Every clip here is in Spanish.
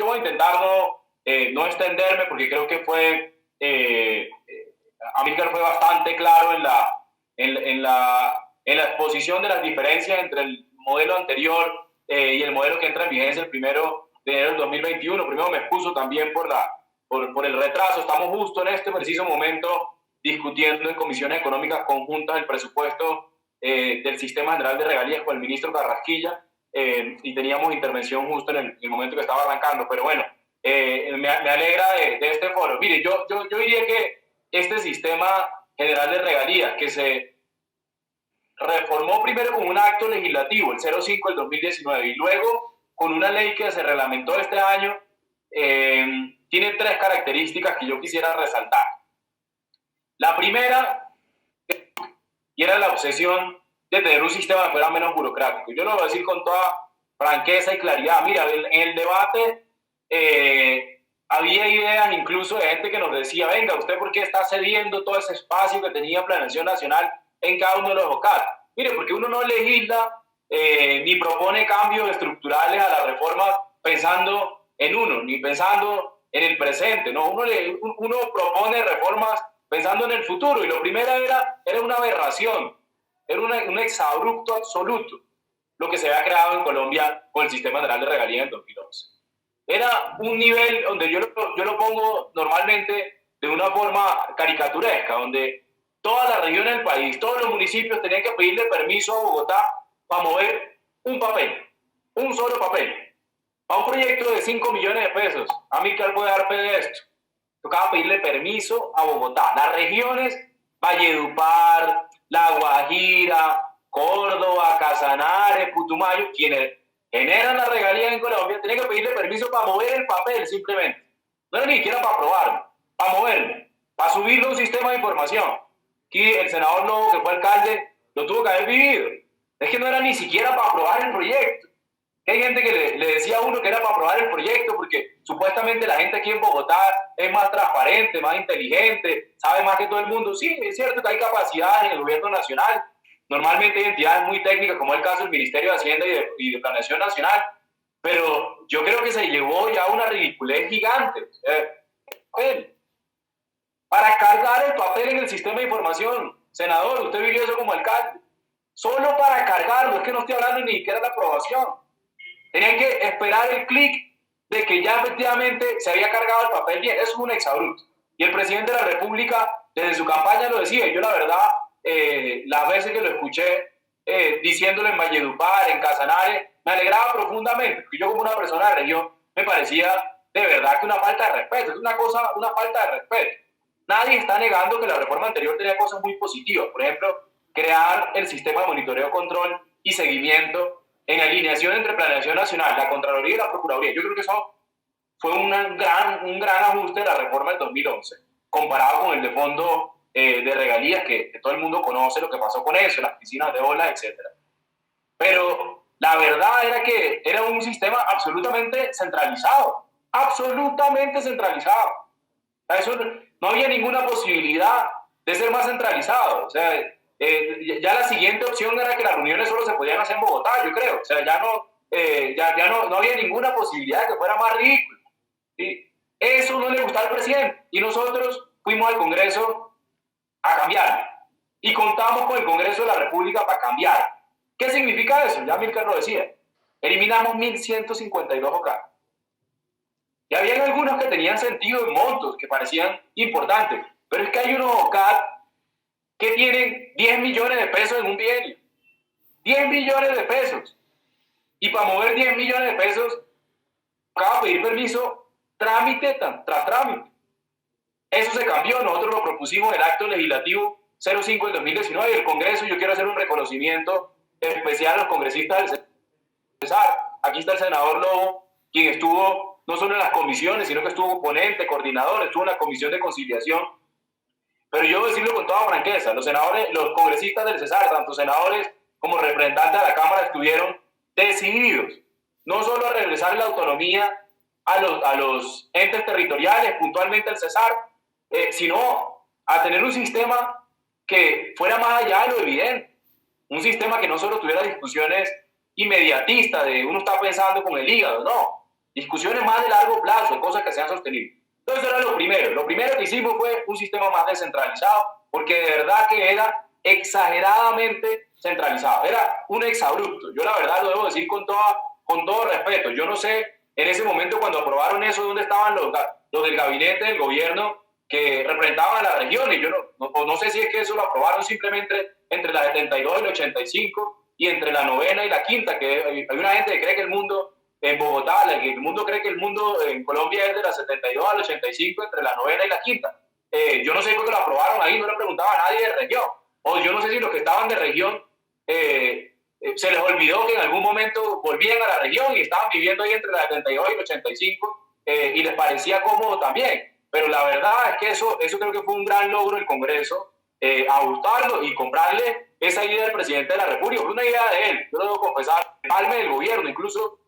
yo voy a intentar no extenderme porque creo que Amílcar fue bastante claro en la exposición de las diferencias entre el modelo anterior y el modelo que entra en vigencia el 1 de enero del 2021. Primero me excuso también por el retraso. Estamos justo en este preciso momento discutiendo en comisiones económicas conjuntas el presupuesto del Sistema General de Regalías con el ministro Carrasquilla, y teníamos intervención justo en el momento que estaba arrancando. Pero bueno, me alegra de este foro. Mire, yo diría que este Sistema General de Regalías, que se reformó primero con un acto legislativo, el 05 del 2019, y luego con una ley que se reglamentó este año, tiene tres características que yo quisiera resaltar. La primera, y era la obsesión de tener un sistema que fuera menos burocrático. Yo lo voy a decir con toda franqueza y claridad. Mira, en el debate había ideas incluso de gente que nos decía, venga, ¿usted por qué está cediendo todo ese espacio que tenía Planeación Nacional en cada uno de los OCAD? Mire, porque uno no legisla ni propone cambios estructurales a la reforma pensando en uno, ni pensando en el presente, ¿no? Uno propone reformas pensando en el futuro, y lo primero era una aberración, era un exabrupto absoluto lo que se había creado en Colombia con el Sistema General de Regalías en 2011. Era un nivel donde yo lo pongo normalmente de una forma caricaturesca, donde todas las regiones del país, todos los municipios tenían que pedirle permiso a Bogotá para mover un papel, un solo papel, para un proyecto de 5 millones de pesos. Amílcar puede dar fe de esto. Tocaba pedirle permiso a Bogotá. Las regiones, Valledupar, La Guajira, Córdoba, Casanare, Putumayo, quienes generan las regalías en Colombia, tenían que pedirle permiso para mover el papel simplemente. No era ni siquiera para aprobarlo, para moverlo, para subirlo a un sistema de información. Aquí el senador Lobo, que fue alcalde, lo tuvo que haber vivido. Es que no era ni siquiera para aprobar el proyecto. Hay gente que le decía a uno que era para aprobar el proyecto porque supuestamente la gente aquí en Bogotá es más transparente, más inteligente, sabe más que todo el mundo. Sí, es cierto que hay capacidades en el gobierno nacional, normalmente hay entidades muy técnicas, como es el caso del Ministerio de Hacienda y de Planeación Nacional, pero yo creo que se llevó ya una ridiculez gigante. Para cargar el papel en el sistema de información, senador, usted vivió eso como alcalde, solo para cargarlo, es que no estoy hablando ni siquiera de la aprobación. Tenían que esperar el clic de que ya efectivamente se había cargado el papel bien. Eso es un exabrupto. Y el presidente de la República, desde su campaña lo decía. Yo la verdad, las veces que lo escuché diciéndolo en Valledupar, en Casanare, me alegraba profundamente, porque yo como una persona de región me parecía de verdad que una falta de respeto. Es una falta de respeto. Nadie está negando que la reforma anterior tenía cosas muy positivas. Por ejemplo, crear el sistema de monitoreo, control y seguimiento en alineación entre Planeación Nacional, la Contraloría y la Procuraduría. Yo creo que eso fue un gran ajuste de la reforma del 2011, comparado con el de fondo de regalías, que todo el mundo conoce lo que pasó con eso, las piscinas de olas, etc. Pero la verdad era que era un sistema absolutamente centralizado, absolutamente centralizado. Eso no había ninguna posibilidad de ser más centralizado. O sea, ya la siguiente opción era que las reuniones solo se podían hacer en Bogotá, yo creo. O sea, ya no había ninguna posibilidad de que fuera más ridículo. ¿Sí? Eso no le gustaba al presidente. Y nosotros fuimos al Congreso a cambiar. Y contamos con el Congreso de la República para cambiar. ¿Qué significa eso? Ya Amílcar lo decía. Eliminamos 1.152 OCAD. Y había algunos que tenían sentido en montos, que parecían importantes. Pero es que hay unos OCAD que tienen 10 millones de pesos en un bienio. 10 millones de pesos. Y para mover 10 millones de pesos, acaba de pedir permiso trámite tras trámite. Eso se cambió, nosotros lo propusimos en el acto legislativo 05 del 2019 y el Congreso. Yo quiero hacer un reconocimiento especial a los congresistas del Cesar. Aquí está el senador Lobo, quien estuvo no solo en las comisiones, sino que estuvo ponente, coordinador, estuvo en la comisión de conciliación. Pero yo voy a decirlo con toda franqueza, los congresistas del Cesar, tanto senadores como representantes de la Cámara, estuvieron decididos no solo a regresar la autonomía a los entes territoriales, puntualmente al Cesar, sino a tener un sistema que fuera más allá de lo evidente, un sistema que no solo tuviera discusiones inmediatistas de uno está pensando con el hígado, no, discusiones más de largo plazo, de cosas que sean sostenibles. Entonces eso era lo primero. Lo primero que hicimos fue un sistema más descentralizado, porque de verdad que era exageradamente centralizado. Era un exabrupto. Yo la verdad lo debo decir con todo respeto. Yo no sé en ese momento cuando aprobaron eso dónde estaban los del gabinete del gobierno que representaban a las regiones. Yo no sé si es que eso lo aprobaron simplemente entre la 72 y la 85 y entre la novena y la quinta, que hay una gente que cree que el mundo en Bogotá, el mundo cree que el mundo en Colombia es de la 72 a la 85 entre la novena y la quinta. Yo no sé por qué lo aprobaron ahí, no le preguntaba a nadie de región. O yo no sé si los que estaban de región se les olvidó que en algún momento volvían a la región y estaban viviendo ahí entre la 72 y la 85 y les parecía cómodo también. Pero la verdad es que eso creo que fue un gran logro del Congreso, ajustarlo y comprarle esa idea del presidente de la República. Fue una idea de él, yo lo debo confesar, palme del gobierno, incluso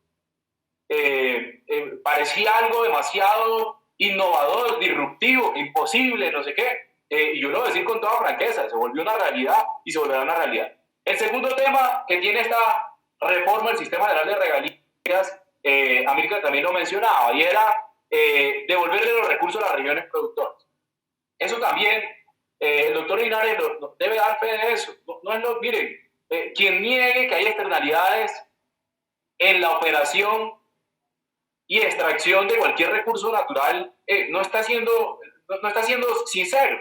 parecía algo demasiado innovador, disruptivo, imposible, no sé qué. Y yo lo voy a decir con toda franqueza, se volvió una realidad y se volverá una realidad. El segundo tema que tiene esta reforma del sistema general de regalías, América también lo mencionaba, y era devolverle los recursos a las regiones productoras. Eso también, el doctor Linares debe dar fe de eso. No es lo, miren, quien niegue que hay externalidades en la operación y extracción de cualquier recurso natural no está siendo sincero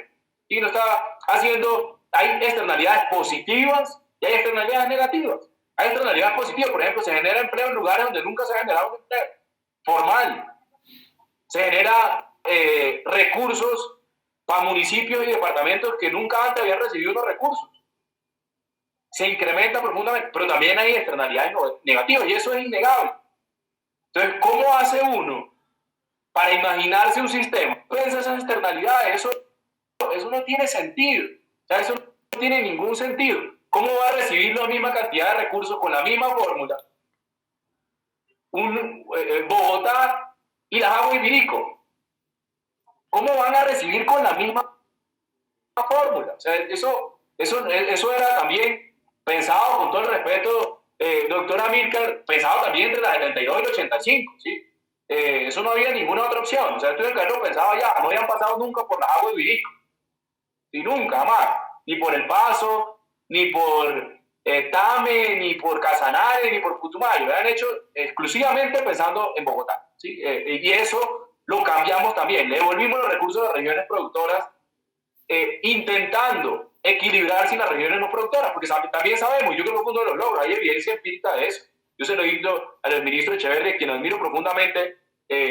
y no está haciendo. Hay externalidades positivas y hay externalidades negativas. Hay externalidades positivas, por ejemplo, se genera empleo en lugares donde nunca se ha generado un empleo formal, se genera recursos para municipios y departamentos que nunca antes habían recibido unos recursos, se incrementa profundamente, pero también hay externalidades negativas y eso es innegable. Entonces, ¿cómo hace uno para imaginarse un sistema? Piensa esas externalidades, eso no tiene sentido. O sea, eso no tiene ningún sentido. ¿Cómo va a recibir la misma cantidad de recursos con la misma fórmula Bogotá y Las Aguas y Virico? ¿Cómo van a recibir con la misma fórmula? O sea, eso era también pensado, con todo el respeto, doctora Amílcar, pensado también entre la 72 y la 85, ¿sí? Eso no había ninguna otra opción. O sea, esto el pensaba ya, no habían pasado nunca por Las Aguas y Virico. Y nunca, jamás. Ni por El Paso, ni por Tame, ni por Casanare, ni por Putumayo. Lo habían hecho exclusivamente pensando en Bogotá, ¿sí? Y eso lo cambiamos también. Le devolvimos los recursos a las regiones productoras, intentando equilibrar sin las regiones no productoras, porque también sabemos, yo creo que es uno de los logros, hay evidencia empírica de eso. Yo se lo he dicho al ministro Echeverri, quien admiro profundamente,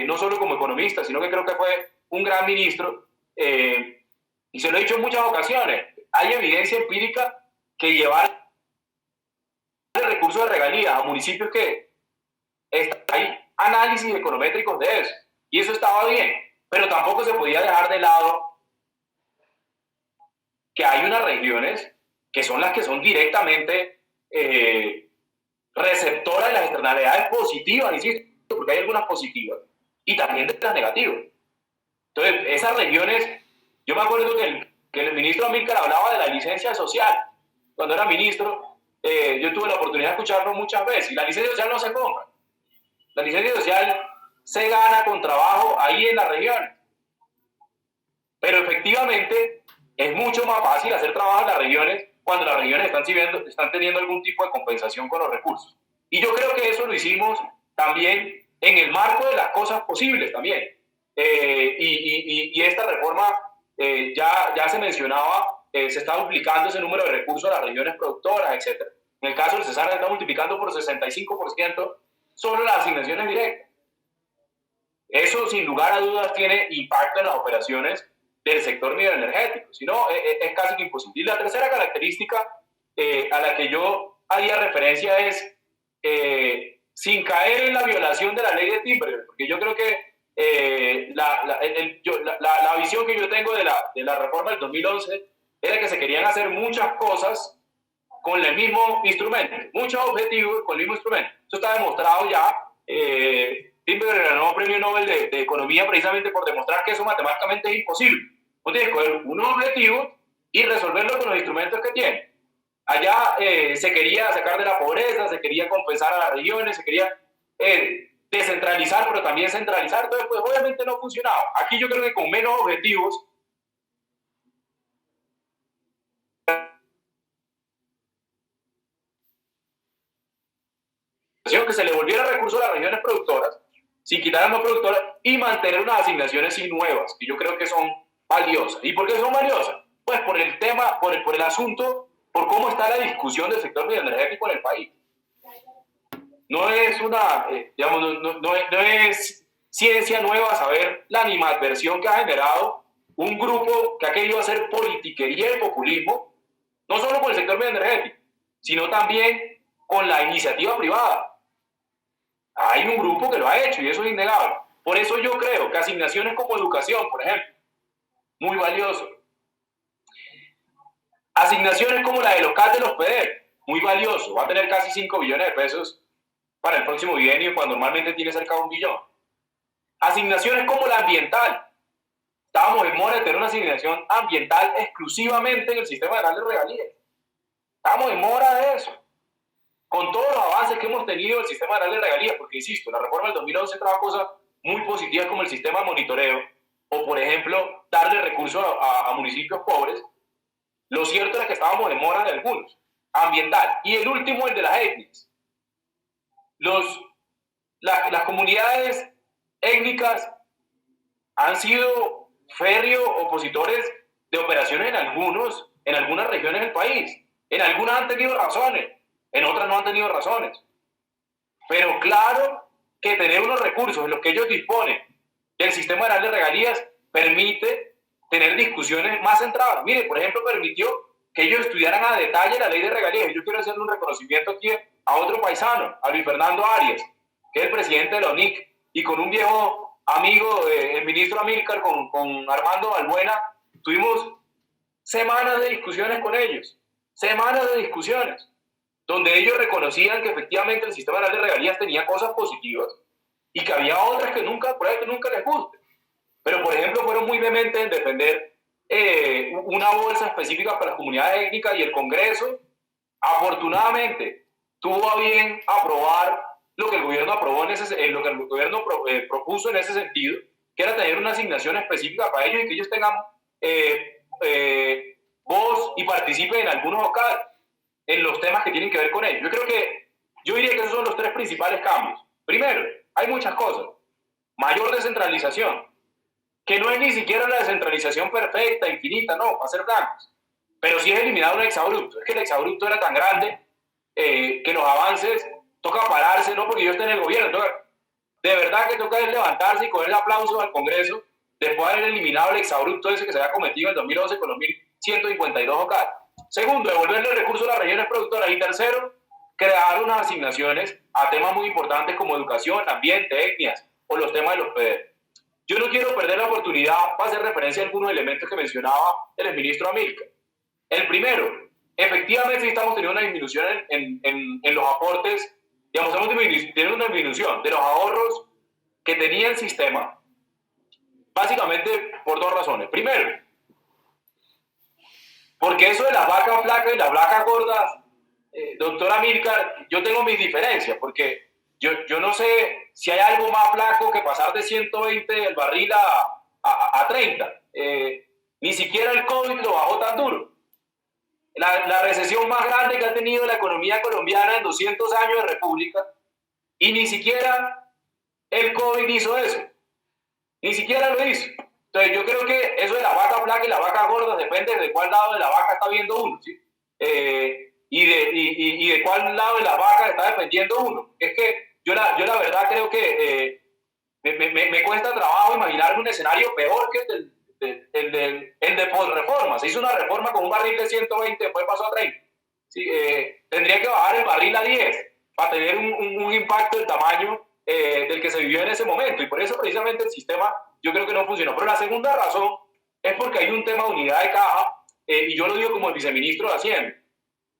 no solo como economista, sino que creo que fue un gran ministro, y se lo he dicho en muchas ocasiones, hay evidencia empírica que llevar el recurso de regalías a municipios que hay análisis econométricos de eso, y eso estaba bien, pero tampoco se podía dejar de lado que hay unas regiones que son las que son directamente receptoras de las externalidades positivas, insisto, porque hay algunas positivas, y también de las negativas. Entonces, esas regiones, yo me acuerdo que el ministro Amílcar hablaba de la licencia social. Cuando era ministro, yo tuve la oportunidad de escucharlo muchas veces, y la licencia social no se compra. La licencia social se gana con trabajo ahí en las regiones. Pero efectivamente es mucho más fácil hacer trabajo en las regiones cuando las regiones están teniendo algún tipo de compensación con los recursos. Y yo creo que eso lo hicimos también en el marco de las cosas posibles también. Y esta reforma ya se mencionaba, se está duplicando ese número de recursos a las regiones productoras, etc. En el caso del Cesar se está multiplicando por 65% solo las asignaciones directas. Eso sin lugar a dudas tiene impacto en las operaciones del sector energético, si no es casi que imposible. Y la tercera característica a la que yo haría referencia es sin caer en la violación de la ley de Timber, porque yo creo que la visión que yo tengo de la reforma del 2011 era que se querían hacer muchas cosas con el mismo instrumento, muchos objetivos con el mismo instrumento. Eso está demostrado ya. Timber ganó premio Nobel de Economía precisamente por demostrar que eso matemáticamente es imposible. Uno tiene que coger unos objetivos y resolverlos con los instrumentos que tiene. Allá se quería sacar de la pobreza, se quería compensar a las regiones, se quería descentralizar, pero también centralizar. Entonces, pues obviamente no ha funcionado. Aquí yo creo que con menos objetivos, que se le volviera recursos a las regiones productoras, sin quitar a las no productoras, y mantener unas asignaciones sí nuevas, que yo creo que son valiosas. ¿Y por qué son valiosas? Pues por el tema, por el asunto, por cómo está la discusión del sector bioenergético en el país. No es una, digamos, no es ciencia nueva saber la animadversión que ha generado un grupo que ha querido hacer politiquería y populismo, no solo con el sector bioenergético, sino también con la iniciativa privada. Hay un grupo que lo ha hecho y eso es innegable. Por eso yo creo que asignaciones como educación, por ejemplo, muy valioso. Asignaciones como la de local de los PEDER, muy valioso. Va a tener casi 5 billones de pesos para el próximo bienio, cuando normalmente tiene cerca de 1 billón. Asignaciones como la ambiental. Estábamos en mora de tener una asignación ambiental exclusivamente en el sistema general de regalías. Estamos en mora de eso. Con todos los avances que hemos tenido en el sistema general de regalías, porque insisto, la reforma del 2011 trajo cosas muy positivas como el sistema de monitoreo, o por ejemplo, darle recursos a municipios pobres. Lo cierto es que estábamos en mora de algunos, ambiental. Y el último, el de las etnias. Las comunidades étnicas han sido férreos opositores de operaciones en algunas regiones del país. En algunas han tenido razones, en otras no han tenido razones. Pero claro que tener unos recursos en los que ellos disponen del sistema general de regalías permite tener discusiones más centradas. Mire, por ejemplo, permitió que ellos estudiaran a detalle la ley de regalías. Yo quiero hacerle un reconocimiento aquí a otro paisano, a Luis Fernando Arias, que es el presidente de la ONIC, y con un viejo amigo, el ministro Amílcar, con Armando Balbuena, tuvimos semanas de discusiones con ellos, semanas de discusiones, donde ellos reconocían que efectivamente el sistema general de regalías tenía cosas positivas y que había otras que nunca, por ahí que nunca les guste. Pero, por ejemplo, fueron muy vehementes en defender una bolsa específica para las comunidades étnicas, y el Congreso, afortunadamente, tuvo a bien aprobar lo que el gobierno aprobó lo que el gobierno propuso en ese sentido, que era tener una asignación específica para ellos y que ellos tengan voz y participen en algunos locales en los temas que tienen que ver con ellos. Yo diría que esos son los 3 principales cambios. Primero, hay muchas cosas. Mayor descentralización, que no es ni siquiera la descentralización perfecta, infinita, no, para ser blancos. Pero sí es eliminar un exabrupto. Es que el exabrupto era tan grande que los avances toca pararse, no porque yo esté en el gobierno. Entonces, de verdad que toca levantarse y coger el aplauso al Congreso después de haber eliminado el exabrupto ese que se había cometido en el 2011 con los 1.152 OCAD. Segundo, devolverle recursos a las regiones productoras. Y tercero, crear unas asignaciones a temas muy importantes como educación, ambiente, etnias o los temas de los PEDER. Yo no quiero perder la oportunidad para hacer referencia a algunos elementos que mencionaba el exministro Amílcar. El primero, efectivamente estamos teniendo una disminución en los aportes, digamos, estamos teniendo una disminución de los ahorros que tenía el sistema, básicamente por 2 razones. Primero, porque eso de las vacas flacas y las vacas gordas, doctora Amílcar, yo tengo mis diferencias, porque yo no sé si hay algo más flaco que pasar de 120 el barril a 30. Ni siquiera el COVID lo bajó tan duro. La recesión más grande que ha tenido la economía colombiana en 200 años de república, y ni siquiera el COVID hizo eso. Ni siquiera lo hizo. Entonces yo creo que eso de la vaca flaca y la vaca gorda depende de cuál lado de la vaca está viendo uno, ¿sí? Y de cuál lado de la vaca está dependiendo uno. Es que yo la verdad creo que me cuesta trabajo imaginarme un escenario peor que el de posreforma. Se hizo una reforma con un barril de 120, después pasó a 30. ¿Sí? Tendría que bajar el barril a 10 para tener un impacto del tamaño del que se vivió en ese momento, y por eso precisamente el sistema yo creo que no funcionó. Pero la segunda razón es porque hay un tema de unidad de caja, y yo lo digo como el viceministro de Hacienda,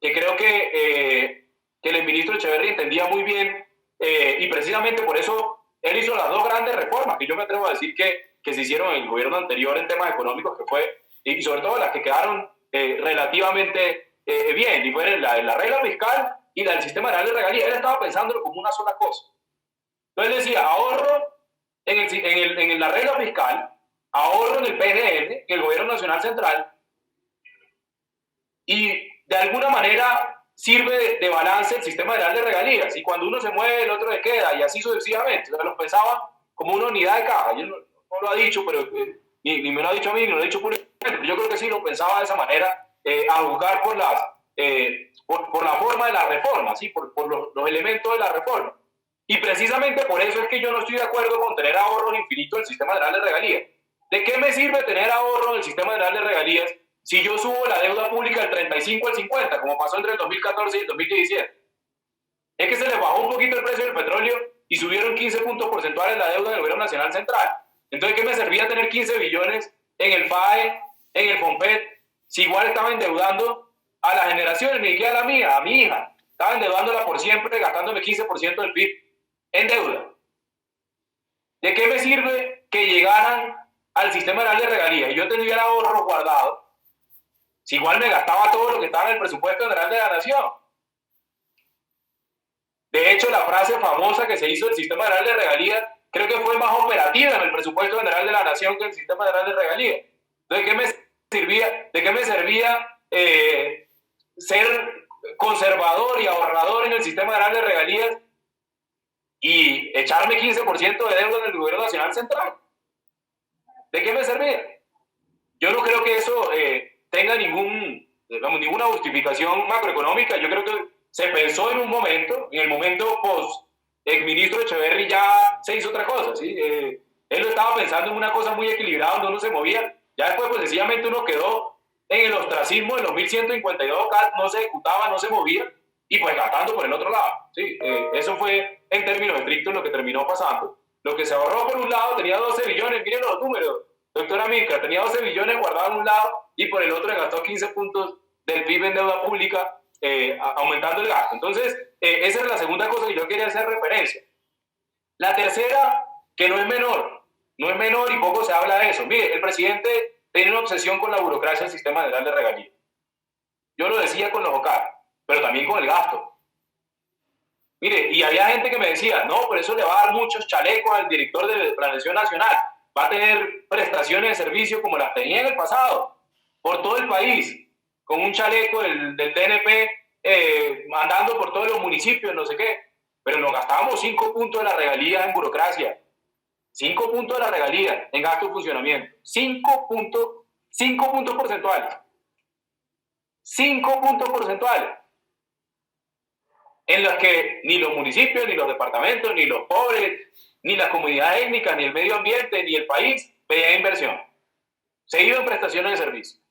que creo que el ministro Echeverri entendía muy bien, y precisamente por eso él hizo las 2 grandes reformas que yo me atrevo a decir que se hicieron en el gobierno anterior en temas económicos, que fue, y sobre todo las que quedaron relativamente bien, y fue la regla fiscal y la del sistema general de regalías. Él estaba pensándolo como una sola cosa. Entonces decía, ahorro en la regla fiscal, ahorro en el PGN, en el Gobierno Nacional Central, y de alguna manera sirve de balance el sistema general de regalías. Y cuando uno se mueve, el otro le queda, y así sucesivamente. O sea, lo pensaba como una unidad de caja. Yo no lo ha dicho, pero ni me lo ha dicho a mí, ni lo ha dicho públicamente. Pero yo creo que sí lo pensaba de esa manera, a juzgar por la forma de la reforma, ¿sí? por los elementos de la reforma. Y precisamente por eso es que yo no estoy de acuerdo con tener ahorros infinitos del sistema general de regalías. ¿De qué me sirve tener ahorros en el sistema general de regalías si yo subo la deuda pública del 35 al 50, como pasó entre el 2014 y el 2017? Es que se les bajó un poquito el precio del petróleo y subieron 15 puntos porcentuales la deuda del Gobierno Nacional Central. Entonces, ¿qué me servía tener 15 billones en el FAE, en el FOMPET, si igual estaba endeudando a las generaciones, ni siquiera a la mía, a mi hija? Estaba endeudándola por siempre, gastándome 15% del PIB en deuda. ¿De qué me sirve que llegaran al sistema general de regalías y yo tenía el ahorro guardado si igual me gastaba todo lo que estaba en el presupuesto general de la nación? De hecho, la frase famosa que se hizo del sistema general de regalías creo que fue más operativa en el presupuesto general de la nación que en el sistema general de regalías. Entonces, ¿de qué me servía ser conservador y ahorrador en el sistema general de regalías y echarme 15% de deuda en el Gobierno Nacional Central? ¿De qué me servía? Yo no creo que eso tenga ninguna justificación macroeconómica. Yo creo que se pensó en un momento, en el momento post el ministro Echeverry ya se hizo otra cosa, ¿sí? Él lo estaba pensando en una cosa muy equilibrada donde uno se movía. Ya después, pues sencillamente uno quedó en el ostracismo de los 1.152, no se ejecutaba, no se movía, y pues gastando por el otro lado, ¿sí? Eso fue en términos estrictos lo que terminó pasando. Lo que se ahorró por un lado tenía 12 billones, miren los números, doctora Milka, tenía 12 billones guardados en un lado y por el otro le gastó 15 puntos del PIB en deuda pública, aumentando el gasto. Entonces, esa es la segunda cosa que yo quería hacer referencia. La tercera, que no es menor y poco se habla de eso. Mire, el presidente tiene una obsesión con la burocracia del sistema general de regalías. Yo lo decía con los OCAR, pero también con el gasto. Mire, y había gente que me decía, no, por eso le va a dar muchos chalecos al director de Planeación Nacional, va a tener prestaciones de servicio como las tenía en el pasado, por todo el país, con un chaleco del DNP, andando por todos los municipios, no sé qué, pero nos gastábamos 5 puntos de la regalía en burocracia, 5 puntos de la regalía en gasto de funcionamiento, 5 puntos porcentuales, 5 puntos porcentuales, en los que ni los municipios, ni los departamentos, ni los pobres, ni las comunidades étnicas, ni el medio ambiente, ni el país veían inversión. Se iba en prestaciones de servicio.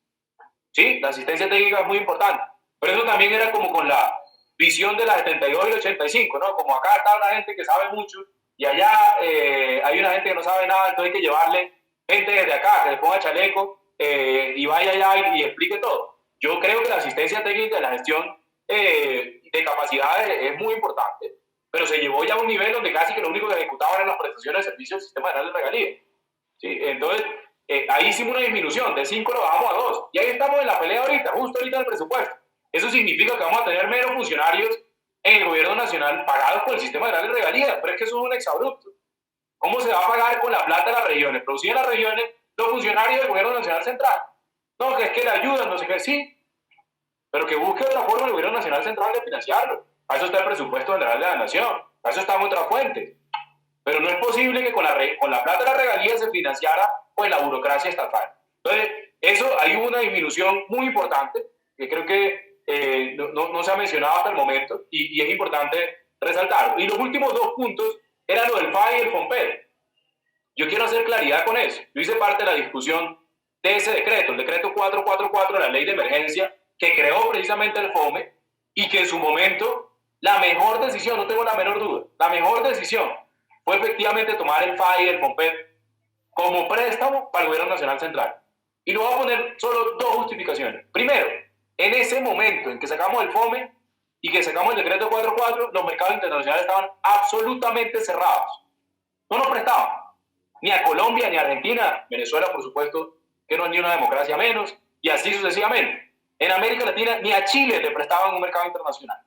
Sí, la asistencia técnica es muy importante, pero eso también era como con la visión de la 72 y el 85, ¿no? Como acá está una gente que sabe mucho y allá hay una gente que no sabe nada, entonces hay que llevarle gente desde acá que le ponga chaleco y vaya allá y explique todo. Yo creo que la asistencia técnica y la gestión de capacidades es muy importante, pero se llevó ya a un nivel donde casi que lo único que ejecutaban eran las prestaciones de servicios del sistema general de regalías. ¿Sí? Entonces, ahí hicimos una disminución, de 5 lo bajamos a 2, y ahí estamos en la pelea ahorita, justo ahorita en el presupuesto. Eso significa que vamos a tener menos funcionarios en el gobierno nacional pagados por el sistema general de regalías, pero es que eso es un exabrupto. ¿Cómo se va a pagar con la plata de las regiones? Producir en las regiones los funcionarios del gobierno nacional central. No, que es que le ayudan, no sé qué, sí, pero que busque otra forma el gobierno nacional central de financiarlo. Para eso está el presupuesto general de la nación, para eso están otras fuentes. Pero no es posible que con la plata de la regalía se financiara pues la burocracia estatal. Entonces, eso hay una disminución muy importante que creo que no se ha mencionado hasta el momento y es importante resaltarlo. Y los últimos 2 puntos eran lo del FAE y el FOMPED. Yo quiero hacer claridad con eso. Yo hice parte de la discusión de ese decreto, el decreto 444 de la ley de emergencia que creó precisamente el FOME y que en su momento la mejor decisión, no tengo la menor duda, la mejor decisión fue efectivamente tomar el FAE y el FOMPED como préstamo para el gobierno nacional central. Y lo voy a poner solo 2 justificaciones. Primero, en ese momento en que sacamos el FOME y que sacamos el decreto 44, los mercados internacionales estaban absolutamente cerrados. No nos prestaban, ni a Colombia, ni a Argentina, Venezuela, por supuesto, que no es ni una democracia menos, y así sucesivamente. En América Latina, ni a Chile le prestaban un mercado internacional.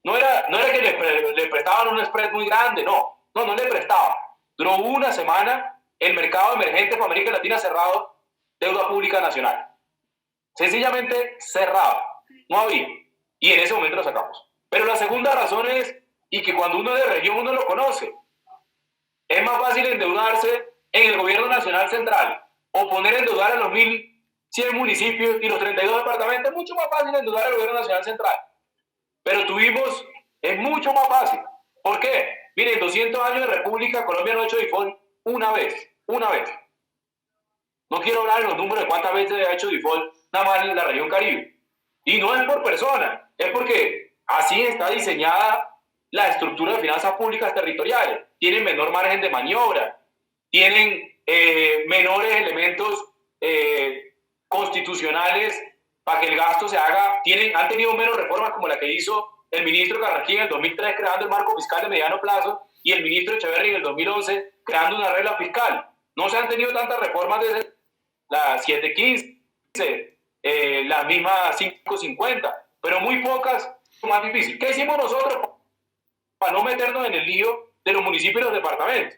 no era que le prestaban un spread muy grande, no le prestaban. Duró una semana el mercado emergente para América Latina cerrado, deuda pública nacional. Sencillamente cerrado, no había. Y en ese momento lo sacamos. Pero la segunda razón es, y que cuando uno es de región uno lo conoce, es más fácil endeudarse en el gobierno nacional central o poner a endeudar a los 1.100 municipios y los 32 departamentos. Es mucho más fácil endeudar al gobierno nacional central. Pero es mucho más fácil. ¿Por qué? Miren, 200 años de república, Colombia no ha hecho default una vez. No quiero hablar en los números de cuántas veces ha hecho default nada más en la región Caribe. Y no es por persona, es porque así está diseñada la estructura de finanzas públicas territoriales. Tienen menor margen de maniobra, tienen menores elementos constitucionales para que el gasto se haga. Han tenido menos reformas como la que hizo el ministro Carrasquilla en el 2003 creando el marco fiscal de mediano plazo y el ministro Echeverri en el 2011 creando una regla fiscal. No se han tenido tantas reformas desde la 715, las mismas 550, pero muy pocas, más difícil. ¿Qué hicimos nosotros para no meternos en el lío de los municipios y los departamentos?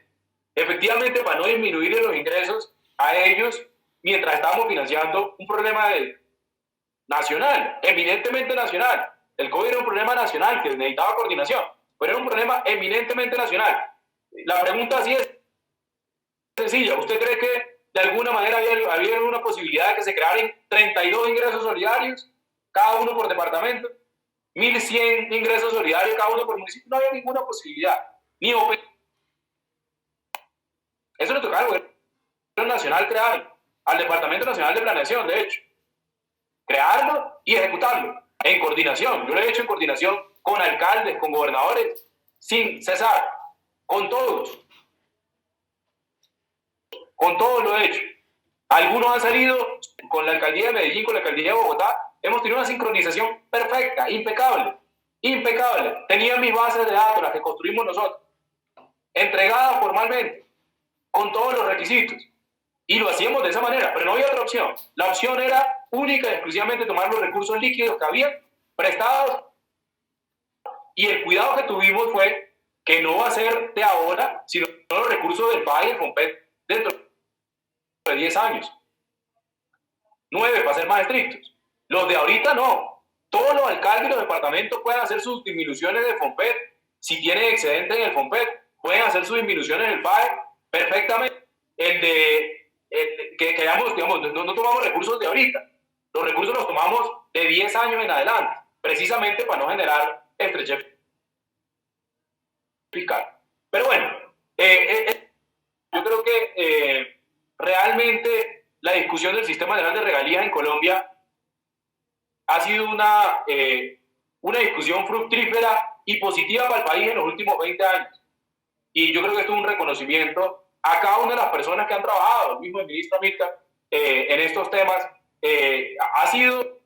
Efectivamente, para no disminuir los ingresos a ellos mientras estamos financiando un problema nacional, eminentemente nacional. El COVID era un problema nacional que necesitaba coordinación, pero era un problema eminentemente nacional. La pregunta sí es sencilla. ¿Usted cree que de alguna manera había alguna posibilidad de que se crearan 32 ingresos solidarios, cada uno por departamento? 1.100 ingresos solidarios, cada uno por municipio. No había ninguna posibilidad. Eso le tocaba al gobierno nacional crear, al Departamento Nacional de Planeación, de hecho. Crearlo y ejecutarlo en coordinación. Yo lo he hecho en coordinación con alcaldes, con gobernadores, sin cesar, con todos. Con todos lo he hecho. Algunos han salido con la alcaldía de Medellín, con la alcaldía de Bogotá. Hemos tenido una sincronización perfecta, impecable. Tenían mis bases de datos, las que construimos nosotros, entregadas formalmente, con todos los requisitos. Y lo hacíamos de esa manera, pero no había otra opción. La opción era única y exclusivamente tomar los recursos líquidos que habían prestados. Y el cuidado que tuvimos fue que no va a ser de ahora, sino los recursos del PAE y el FOMPET dentro de 10 años. 9 para ser más estrictos. Los de ahorita no. Todos los alcaldes y los departamentos pueden hacer sus disminuciones de FOMPET. Si tienen excedente en el FOMPET, pueden hacer sus disminuciones en el PAE perfectamente. No tomamos recursos de ahorita. Los recursos los tomamos de 10 años en adelante, precisamente para no generar estrechez fiscal. Pero bueno, yo creo que realmente la discusión del sistema general de regalías en Colombia ha sido una discusión fructífera y positiva para el país en los últimos 20 años. Y yo creo que esto es un reconocimiento a cada una de las personas que han trabajado, el mismo ministro Milka, en estos temas. Ha sido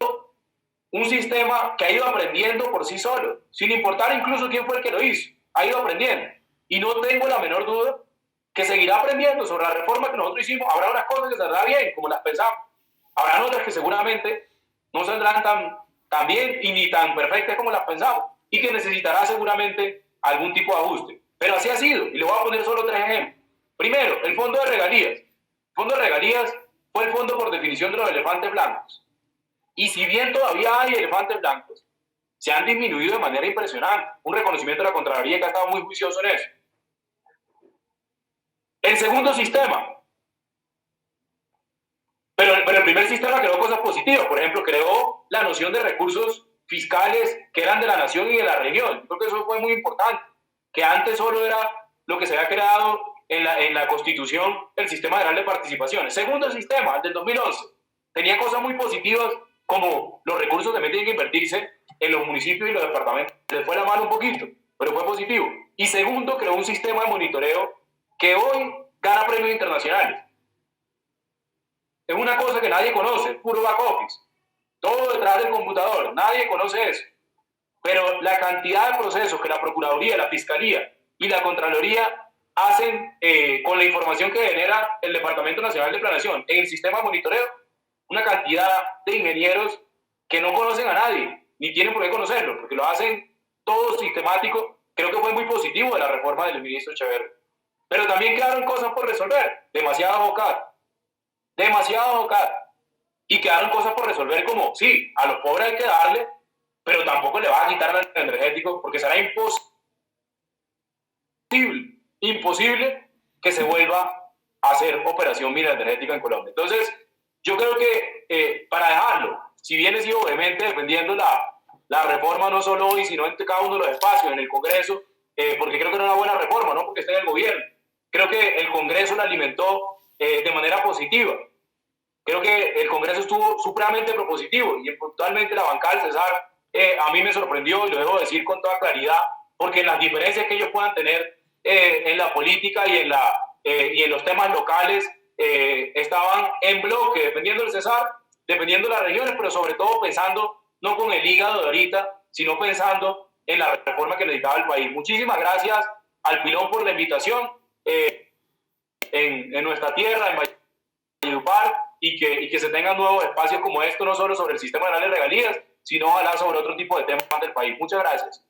un sistema que ha ido aprendiendo por sí solo, sin importar incluso quién fue el que lo hizo. Ha ido aprendiendo. Y no tengo la menor duda que seguirá aprendiendo sobre la reforma que nosotros hicimos. Habrá unas cosas que saldrán bien, como las pensamos. Habrá otras que seguramente no saldrán tan bien y ni tan perfectas como las pensamos. Y que necesitará seguramente algún tipo de ajuste. Pero así ha sido. Y le voy a poner solo 3 ejemplos. Primero, el fondo de regalías. El fondo de regalías fue el fondo por definición de los elefantes blancos. Y si bien todavía hay elefantes blancos, se han disminuido de manera impresionante. Un reconocimiento de la Contraloría que ha estado muy juicioso en eso. El segundo sistema. Pero el primer sistema creó cosas positivas. Por ejemplo, creó la noción de recursos fiscales que eran de la nación y de la región. Yo creo que eso fue muy importante. Que antes solo era lo que se había creado en la Constitución, el Sistema General de Participaciones. Segundo sistema, el del 2011. Tenía cosas muy positivas como los recursos también tienen que invertirse en los municipios y los departamentos. Les fue la mano un poquito, pero fue positivo. Y segundo, creó un sistema de monitoreo que hoy gana premios internacionales. Es una cosa que nadie conoce, puro back office. Todo detrás del computador, nadie conoce eso. Pero la cantidad de procesos que la Procuraduría, la Fiscalía y la Contraloría hacen con la información que genera el Departamento Nacional de Planeación en el sistema de monitoreo, una cantidad de ingenieros que no conocen a nadie, ni tienen por qué conocerlo, porque lo hacen todo sistemático, creo que fue muy positivo de la reforma del ministro Echeverri. Pero también quedaron cosas por resolver, demasiadas OCAD. Y quedaron cosas por resolver como, sí, a los pobres hay que darle, pero tampoco le va a quitar el energético porque será imposible que se vuelva a hacer operación mina energética en Colombia. Entonces, yo creo que para dejarlo, si bien he sido obviamente defendiendo la reforma no solo hoy, sino en cada uno de los espacios, en el Congreso, porque creo que era una buena reforma, no porque esté en el gobierno. Creo que el Congreso la alimentó de manera positiva. Creo que el Congreso estuvo supremamente propositivo y puntualmente la bancada del Cesar a mí me sorprendió y lo debo decir con toda claridad, porque las diferencias que ellos puedan tener en la política y en los temas locales estaban en bloque, dependiendo del Cesar, dependiendo de las regiones, pero sobre todo pensando no con el hígado de ahorita, sino pensando en la reforma que necesitaba el país. Muchísimas gracias al Pilón por la invitación en nuestra tierra, en Valledupar, y que se tengan nuevos espacios como esto, no solo sobre el sistema de las regalías, sino ojalá sobre otro tipo de temas del país. Muchas gracias.